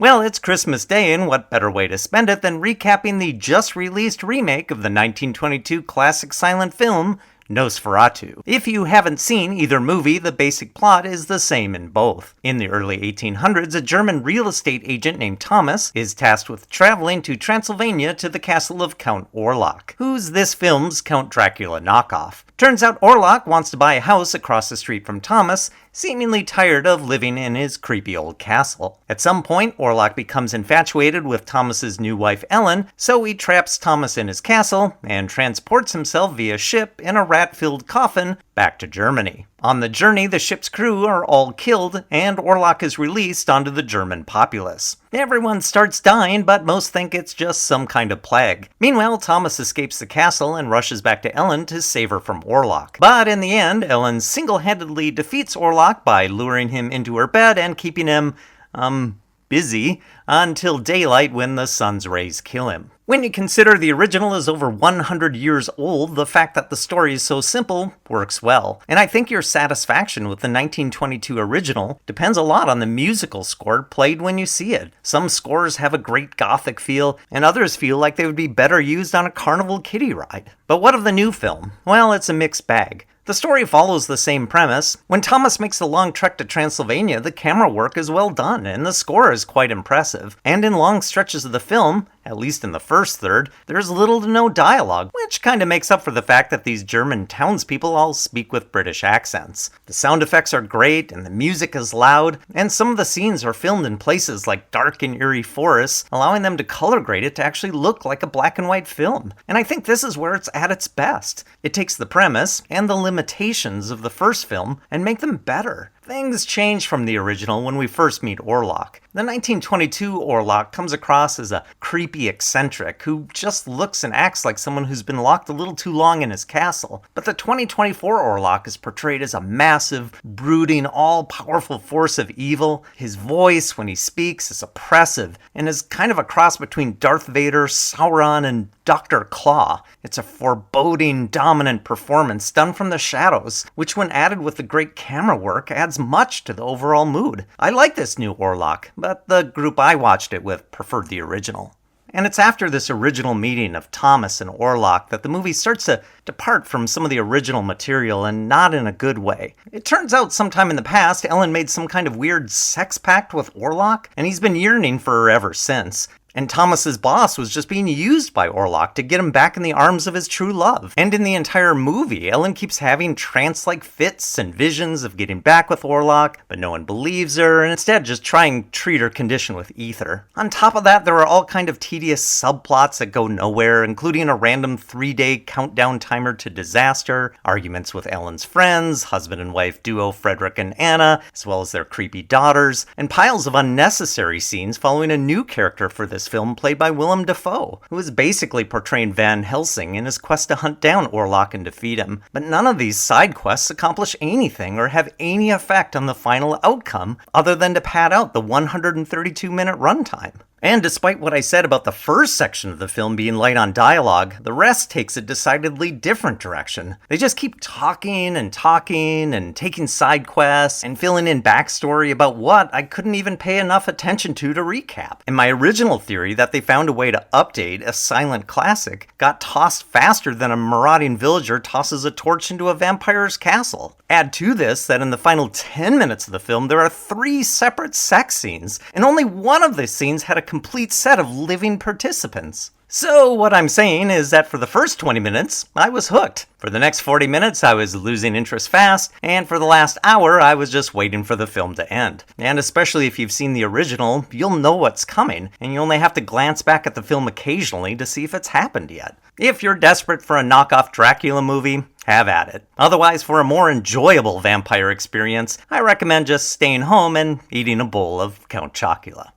Well, it's Christmas Day, and what better way to spend it than recapping the just-released remake of the 1922 classic silent film, Nosferatu. If you haven't seen either movie, the basic plot is the same in both. In the early 1800s, a German real estate agent named Thomas is tasked with traveling to Transylvania to the castle of Count Orlok, who's this film's Count Dracula knockoff. Turns out Orlok wants to buy a house across the street from Thomas, seemingly tired of living in his creepy old castle. At some point, Orlok becomes infatuated with Thomas's new wife Ellen, so he traps Thomas in his castle and transports himself via ship in a rat-filled coffin back to Germany. On the journey, the ship's crew are all killed, and Orlok is released onto the German populace. Everyone starts dying, but most think it's just some kind of plague. Meanwhile, Thomas escapes the castle and rushes back to Ellen to save her from Orlok. But in the end, Ellen single-handedly defeats Orlok by luring him into her bed and keeping him, busy until daylight when the sun's rays kill him. When you consider the original is over 100 years old, the fact that the story is so simple works well. And I think your satisfaction with the 1922 original depends a lot on the musical score played when you see it. Some scores have a great gothic feel, and others feel like they would be better used on a carnival kiddie ride. But what of the new film? Well, it's a mixed bag. The story follows the same premise. When Thomas makes the long trek to Transylvania, the camera work is well done, and the score is quite impressive. And in long stretches of the film, at least in the first third, there's little to no dialogue, which kind of makes up for the fact that these German townspeople all speak with British accents. The sound effects are great, and the music is loud, and some of the scenes are filmed in places like dark and eerie forests, allowing them to color grade it to actually look like a black and white film. And I think this is where it's at its best. It takes the premise and the limitations of the first film and make them better. Things change from the original when we first meet Orlok. The 1922 Orlok comes across as a creepy eccentric who just looks and acts like someone who's been locked a little too long in his castle. But the 2024 Orlok is portrayed as a massive, brooding, all-powerful force of evil. His voice, when he speaks, is oppressive and is kind of a cross between Darth Vader, Sauron, and Dr. Claw. It's a foreboding, dominant performance done from the shadows, which when added with the great camera work adds much to the overall mood. I like this new Orlok, but the group I watched it with preferred the original. And it's after this original meeting of Thomas and Orlok that the movie starts to depart from some of the original material, and not in a good way. It turns out sometime in the past, Ellen made some kind of weird sex pact with Orlok, and he's been yearning for her ever since. And Thomas's boss was just being used by Orlok to get him back in the arms of his true love. And in the entire movie, Ellen keeps having trance-like fits and visions of getting back with Orlok, but no one believes her, and instead just trying to treat her condition with ether. On top of that, there are all kind of tedious subplots that go nowhere, including a random 3-day countdown timer to disaster, arguments with Ellen's friends, husband and wife duo Frederick and Anna, as well as their creepy daughters, and piles of unnecessary scenes following a new character for this film played by Willem Dafoe, who is basically portraying Van Helsing in his quest to hunt down Orlok and defeat him. But none of these side quests accomplish anything or have any effect on the final outcome other than to pad out the 132-minute runtime. And despite what I said about the first section of the film being light on dialogue, the rest takes a decidedly different direction. They just keep talking and taking side quests and filling in backstory about what I couldn't even pay enough attention to recap. And my original theory that they found a way to update a silent classic got tossed faster than a marauding villager tosses a torch into a vampire's castle. Add to this that in the final 10 minutes of the film, there are 3 separate sex scenes, and only one of the scenes had a complete set of living participants. So what I'm saying is that for the first 20 minutes, I was hooked. For the next 40 minutes, I was losing interest fast, and for the last hour, I was just waiting for the film to end. And especially if you've seen the original, you'll know what's coming, and you only have to glance back at the film occasionally to see if it's happened yet. If you're desperate for a knockoff Dracula movie, have at it. Otherwise, for a more enjoyable vampire experience, I recommend just staying home and eating a bowl of Count Chocula.